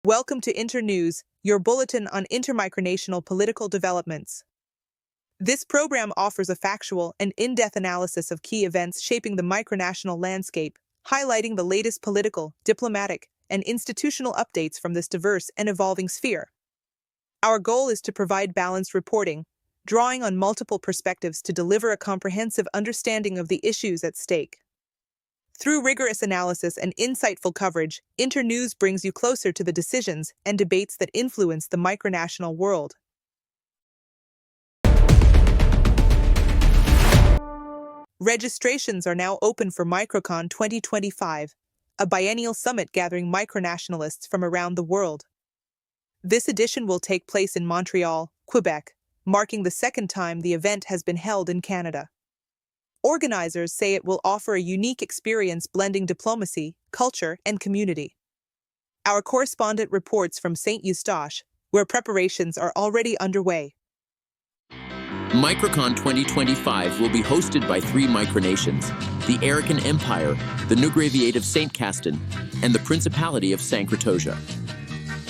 Welcome to Internews, your bulletin on intermicronational political developments. This program offers a factual and in-depth analysis of key events shaping the micronational landscape, highlighting the latest political, diplomatic, and institutional updates from this diverse and evolving sphere. Our goal is to provide balanced reporting, drawing on multiple perspectives to deliver a comprehensive understanding of the issues at stake. Through rigorous analysis and insightful coverage, Internews brings you closer to the decisions and debates that influence the micronational world. Registrations are now open for MicroCon 2025, a biennial summit gathering micronationalists from around the world. This edition will take place in Montreal, Quebec, marking the second time the event has been held in Canada. Organizers say it will offer a unique experience blending diplomacy, culture, and community. Our correspondent reports from Saint-Eustache, where preparations are already underway. MicroCon 2025 will be hosted by three micronations: the Aerican Empire, the Newgraviate of Saint-Castin, and the Principality of Sancratosia.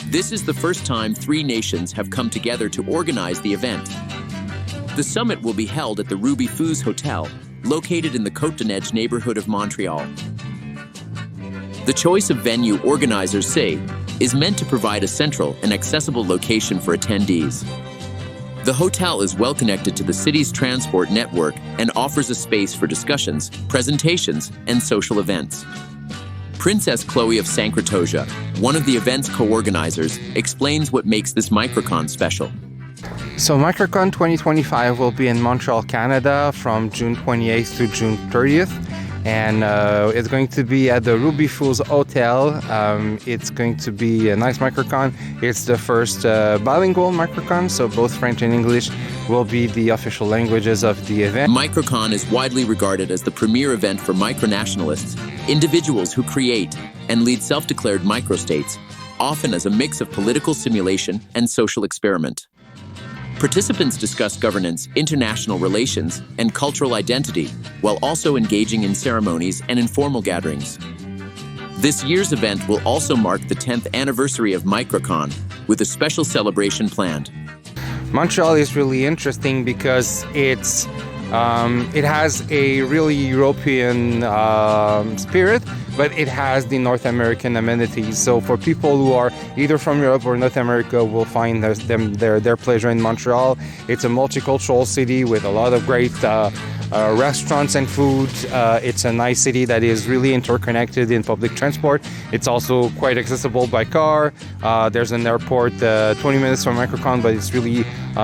This is the first time three nations have come together to organize the event. The summit will be held at the Ruby Foo's Hotel, located in the Côte-de-Neige neighborhood of Montreal. The choice of venue, organizers say, is meant to provide a central and accessible location for attendees. The hotel is well connected to the city's transport network and offers a space for discussions, presentations, and social events. Princess Chloe of Sancratosia, one of the event's co-organizers, explains what makes this MicroCon special. So MicroCon 2025 will be in Montreal, Canada from June 28th to June 30th. And it's going to be at the Ruby Foo's Hotel. It's going to be a nice MicroCon. It's the first bilingual MicroCon, so both French and English will be the official languages of the event. MicroCon is widely regarded as the premier event for micronationalists, individuals who create and lead self-declared microstates, often as a mix of political simulation and social experiment. Participants discuss governance, international relations, and cultural identity, while also engaging in ceremonies and informal gatherings. This year's event will also mark the 10th anniversary of MicroCon, with a special celebration planned. Montreal is really interesting because it has a really European spirit, but it has the North American amenities. So for people who are either from Europe or North America will find their pleasure in Montreal. It's a multicultural city with a lot of great restaurants and food. It's a nice city that is really interconnected in public transport. It's also quite accessible by car. There's an airport 20 minutes from MicroCon, but it's really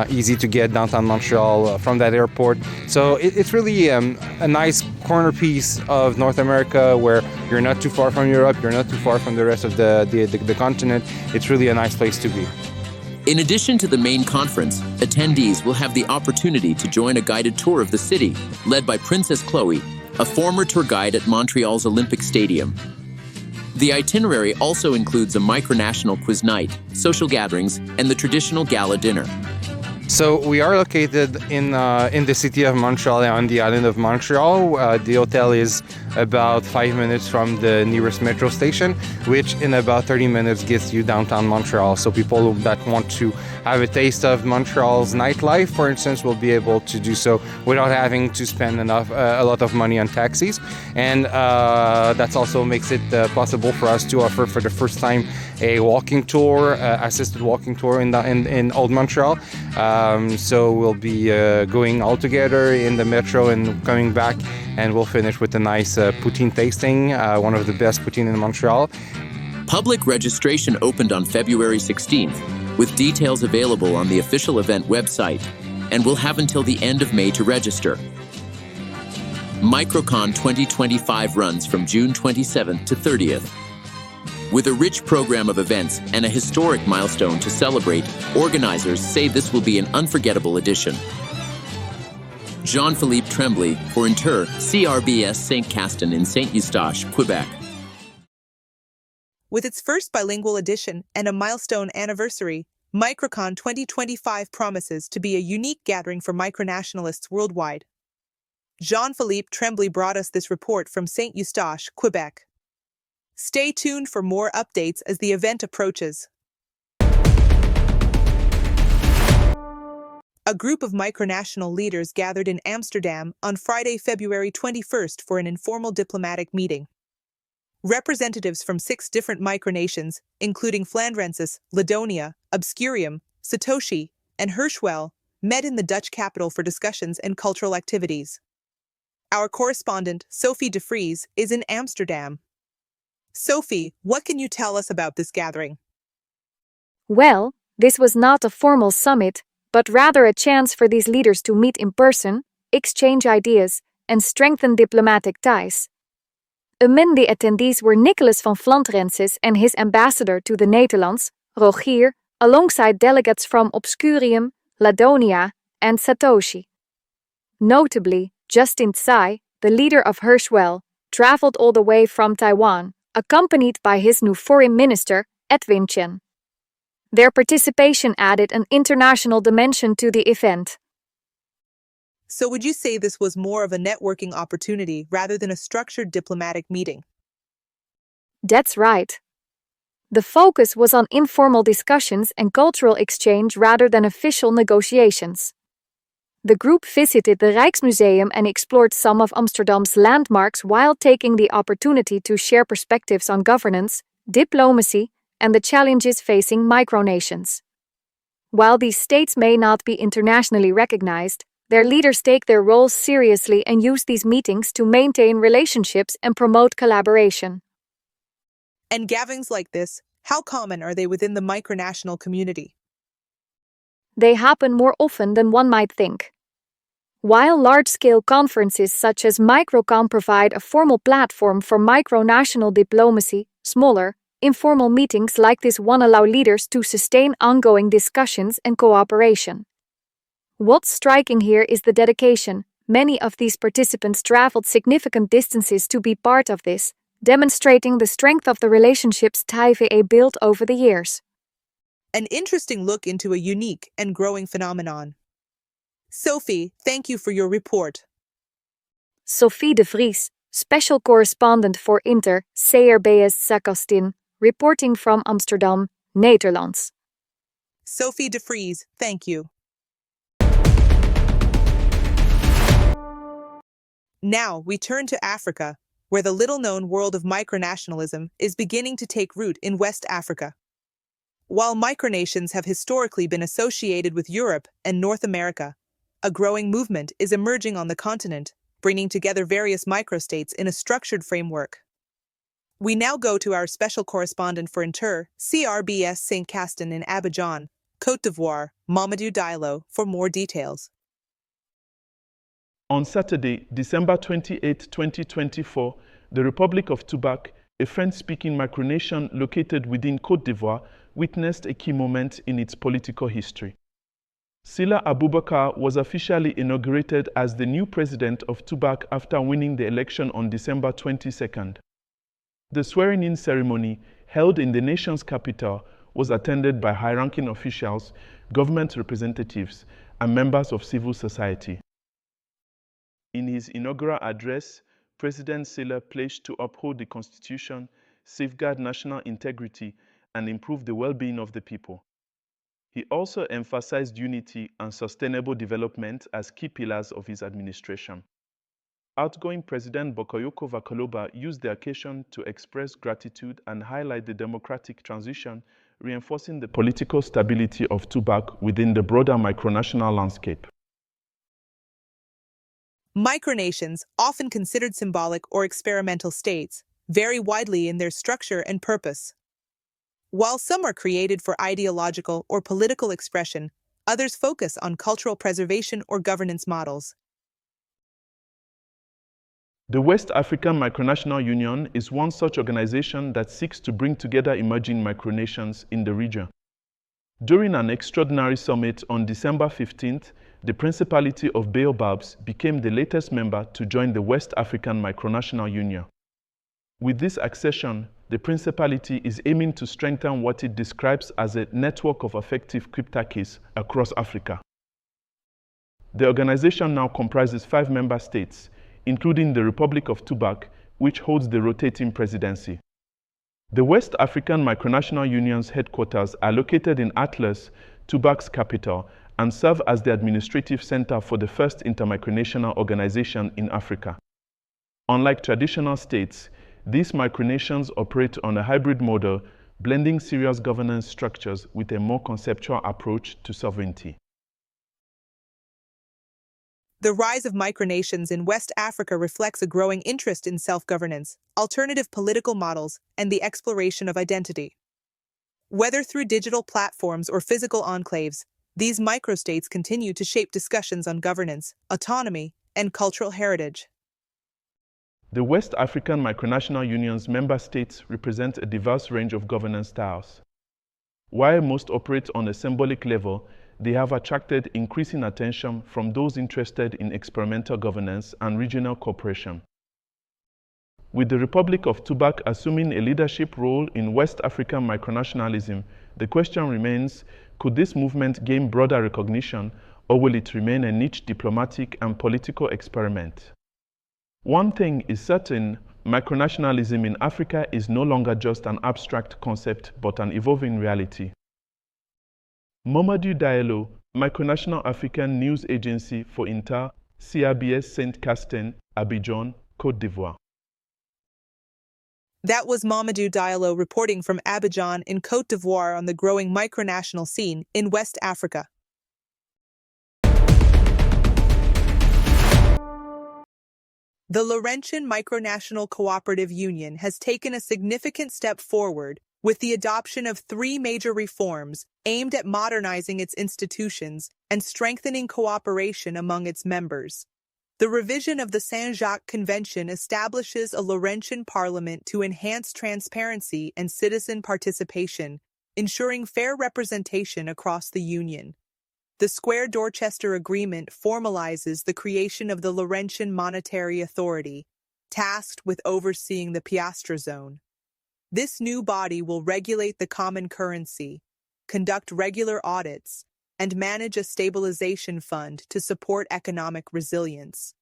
easy to get downtown Montreal from that airport. So it's really a nice corner piece of North America where you're not too far from Europe, you're not too far from the rest of the continent. It's really a nice place to be. In addition to the main conference, attendees will have the opportunity to join a guided tour of the city, led by Princess Chloe, a former tour guide at Montreal's Olympic Stadium. The itinerary also includes a micronational quiz night, social gatherings, and the traditional gala dinner. So we are located in the city of Montreal, on the island of Montreal. The hotel is about 5 minutes from the nearest metro station, which in about 30 minutes gets you downtown Montreal. So people that want to have a taste of Montreal's nightlife, for instance, will be able to do so without having to spend a lot of money on taxis. And that also makes it possible for us to offer for the first time a walking tour, assisted walking tour in Old Montreal. So we'll be going all together in the metro and coming back, and we'll finish with a nice poutine tasting, one of the best poutine in Montreal. Public registration opened on February 16th, with details available on the official event website, and will have until the end of May to register. MicroCon 2025 runs from June 27th to 30th. With a rich program of events and a historic milestone to celebrate, organizers say this will be an unforgettable edition. Jean-Philippe Tremblay for INTR, CRBS Saint-Castin in Saint-Eustache, Quebec. With its first bilingual edition and a milestone anniversary, MicroCon 2025 promises to be a unique gathering for micronationalists worldwide. Jean-Philippe Tremblay brought us this report from Saint-Eustache, Quebec. Stay tuned for more updates as the event approaches. A group of micronational leaders gathered in Amsterdam on Friday, February 21st for an informal diplomatic meeting. Representatives from 6 different micronations, including Flandrensis, Ladonia, Obscurium, Satoshi, and Hershwell, met in the Dutch capital for discussions and cultural activities. Our correspondent, Sophie de Vries, is in Amsterdam. Sophie, what can you tell us about this gathering? Well, this was not a formal summit, but rather a chance for these leaders to meet in person, exchange ideas, and strengthen diplomatic ties. Among the attendees were Nicolas van Flandrensis and his ambassador to the Netherlands, Rogier, alongside delegates from Obscurium, Ladonia, and Satoshi. Notably, Justin Tsai, the leader of Hershwell, traveled all the way from Taiwan, accompanied by his new foreign minister, Edwin Chen. Their participation added an international dimension to the event. So would you say this was more of a networking opportunity rather than a structured diplomatic meeting? That's right. The focus was on informal discussions and cultural exchange rather than official negotiations. The group visited the Rijksmuseum and explored some of Amsterdam's landmarks while taking the opportunity to share perspectives on governance, diplomacy, and the challenges facing micronations. While these states may not be internationally recognized, their leaders take their roles seriously and use these meetings to maintain relationships and promote collaboration. And gatherings like this, how common are they within the micronational community? They happen more often than one might think. While large-scale conferences such as MicroCon provide a formal platform for micronational diplomacy, smaller, informal meetings like this one allow leaders to sustain ongoing discussions and cooperation. What's striking here is the dedication. Many of these participants traveled significant distances to be part of this, demonstrating the strength of the relationships TIVA built over the years. An interesting look into a unique and growing phenomenon. Sophie, thank you for your report. Sophie de Vries, special correspondent for INTR, Saint-Eustache, reporting from Amsterdam, Netherlands. Sophie de Vries, thank you. Now we turn to Africa, where the little-known world of micronationalism is beginning to take root in West Africa. While micronations have historically been associated with Europe and North America, a growing movement is emerging on the continent, bringing together various microstates in a structured framework. We now go to our special correspondent for INTR, CRBS Saint-Castin in Abidjan, Côte d'Ivoire, Mamadou Diallo, for more details. On Saturday, December 28, 2024, the Republic of Toubak, a French-speaking micronation located within Côte d'Ivoire, witnessed a key moment in its political history. Sila Abubakar was officially inaugurated as the new president of Toubak after winning the election on December 22nd. The swearing-in ceremony, held in the nation's capital, was attended by high-ranking officials, government representatives, and members of civil society. In his inaugural address, President Sila pledged to uphold the Constitution, safeguard national integrity, and improve the well-being of the people. He also emphasized unity and sustainable development as key pillars of his administration. Outgoing President Bakayoko Vakaloba used the occasion to express gratitude and highlight the democratic transition, reinforcing the political stability of Toubak within the broader micronational landscape. Micronations, often considered symbolic or experimental states, vary widely in their structure and purpose. While some are created for ideological or political expression, others focus on cultural preservation or governance models. The West African Micronational Union is one such organization that seeks to bring together emerging micronations in the region. During an extraordinary summit on December 15th, the Principality of Baobabs became the latest member to join the West African Micronational Union. With this accession, the Principality is aiming to strengthen what it describes as a network of effective cryptarchies across Africa. The organization now comprises 5 member states, including the Republic of Toubak, which holds the rotating presidency. The West African Micronational Union's headquarters are located in Atlas, Toubak's capital, and serve as the administrative center for the first intermicronational organization in Africa. Unlike traditional states, these micronations operate on a hybrid model, blending serious governance structures with a more conceptual approach to sovereignty. The rise of micronations in West Africa reflects a growing interest in self-governance, alternative political models, and the exploration of identity. Whether through digital platforms or physical enclaves, these microstates continue to shape discussions on governance, autonomy, and cultural heritage. The West African Micronational Union's member states represent a diverse range of governance styles. While most operate on a symbolic level, they have attracted increasing attention from those interested in experimental governance and regional cooperation. With the Republic of Tubac assuming a leadership role in West African micronationalism, the question remains, could this movement gain broader recognition, or will it remain a niche diplomatic and political experiment? One thing is certain, micronationalism in Africa is no longer just an abstract concept, but an evolving reality. Mamadou Diallo, Micronational African News Agency for INTR, CRBS Saint-Castin, Abidjan, Côte d'Ivoire. That was Mamadou Diallo reporting from Abidjan in Côte d'Ivoire on the growing micronational scene in West Africa. The Laurentian Micronational Cooperative Union has taken a significant step forward with the adoption of 3 major reforms aimed at modernizing its institutions and strengthening cooperation among its members. The revision of the Saint-Jacques Convention establishes a Laurentian Parliament to enhance transparency and citizen participation, ensuring fair representation across the Union. The Square Dorchester Agreement formalizes the creation of the Laurentian Monetary Authority, tasked with overseeing the Piastre Zone. This new body will regulate the common currency, conduct regular audits, and manage a stabilization fund to support economic resilience.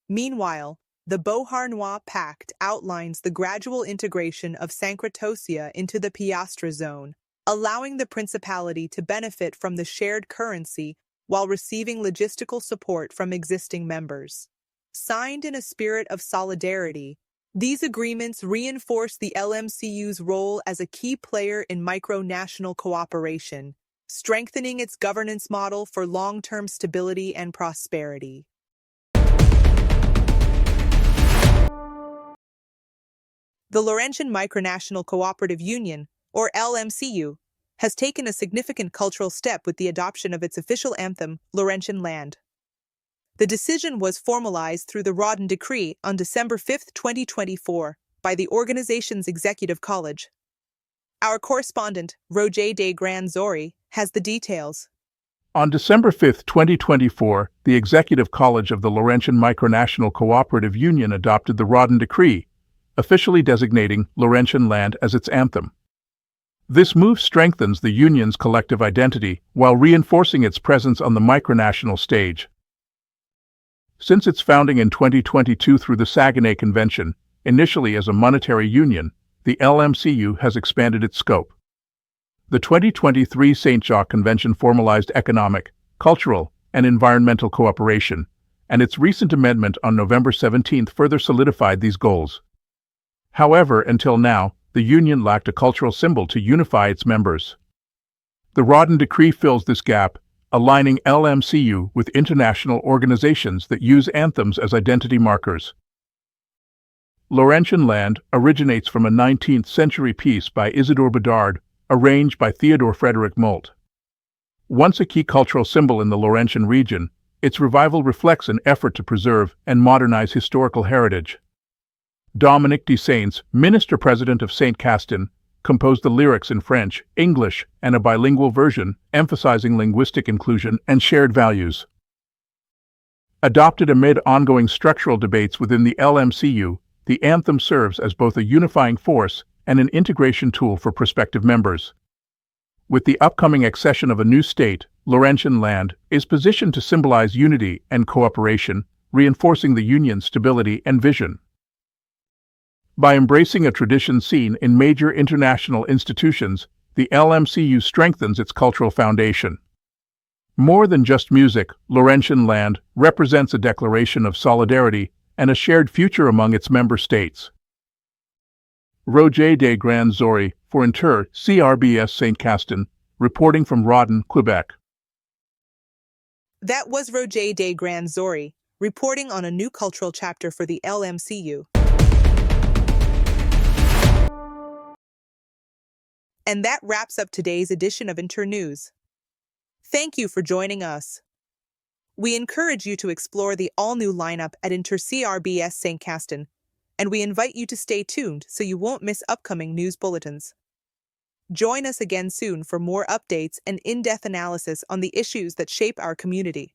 Meanwhile, the Beauharnois Pact outlines the gradual integration of Sancratosia into the Piastre Zone, allowing the Principality to benefit from the shared currency while receiving logistical support from existing members. Signed in a spirit of solidarity, these agreements reinforce the LMCU's role as a key player in micronational cooperation, strengthening its governance model for long-term stability and prosperity. The Laurentian Micronational Cooperative Union, or LMCU, has taken a significant cultural step with the adoption of its official anthem, Laurentian Land. The decision was formalized through the Rodin Decree on December 5, 2024, by the organization's Executive College. Our correspondent, Roger de Grand-Zori, has the details. On December 5, 2024, the Executive College of the Laurentian Micronational Cooperative Union adopted the Rodin Decree, officially designating Laurentian Land as its anthem. This move strengthens the Union's collective identity while reinforcing its presence on the micronational stage. Since its founding in 2022 through the Saguenay Convention, initially as a monetary union, the LMCU has expanded its scope. The 2023 Saint-Jacques Convention formalized economic, cultural, and environmental cooperation, and its recent amendment on November 17 further solidified these goals. However, until now, the Union lacked a cultural symbol to unify its members. The Rodin Decree fills this gap, aligning LMCU with international organizations that use anthems as identity markers. Laurentian Land originates from a 19th-century piece by Isidore Bedard, arranged by Theodore Frederick Molt. Once a key cultural symbol in the Laurentian region, its revival reflects an effort to preserve and modernize historical heritage. Dominique de Saints, Minister-President of Saint-Castin, composed the lyrics in French, English, and a bilingual version, emphasizing linguistic inclusion and shared values. Adopted amid ongoing structural debates within the LMCU, the anthem serves as both a unifying force and an integration tool for prospective members. With the upcoming accession of a new state, Laurentian Land is positioned to symbolize unity and cooperation, reinforcing the Union's stability and vision. By embracing a tradition seen in major international institutions, the LMCU strengthens its cultural foundation. More than just music, Laurentian land represents a declaration of solidarity and a shared future among its member states. Roger de Grand Zory for INTR, CRBS Saint-Castin, reporting from Rodin, Quebec. That was Roger de Grand Zory, reporting on a new cultural chapter for the LMCU. And that wraps up today's edition of INTR News. Thank you for joining us. We encourage you to explore the all-new lineup at INTR CRBS Saint-Castin, and we invite you to stay tuned so you won't miss upcoming news bulletins. Join us again soon for more updates and in-depth analysis on the issues that shape our community.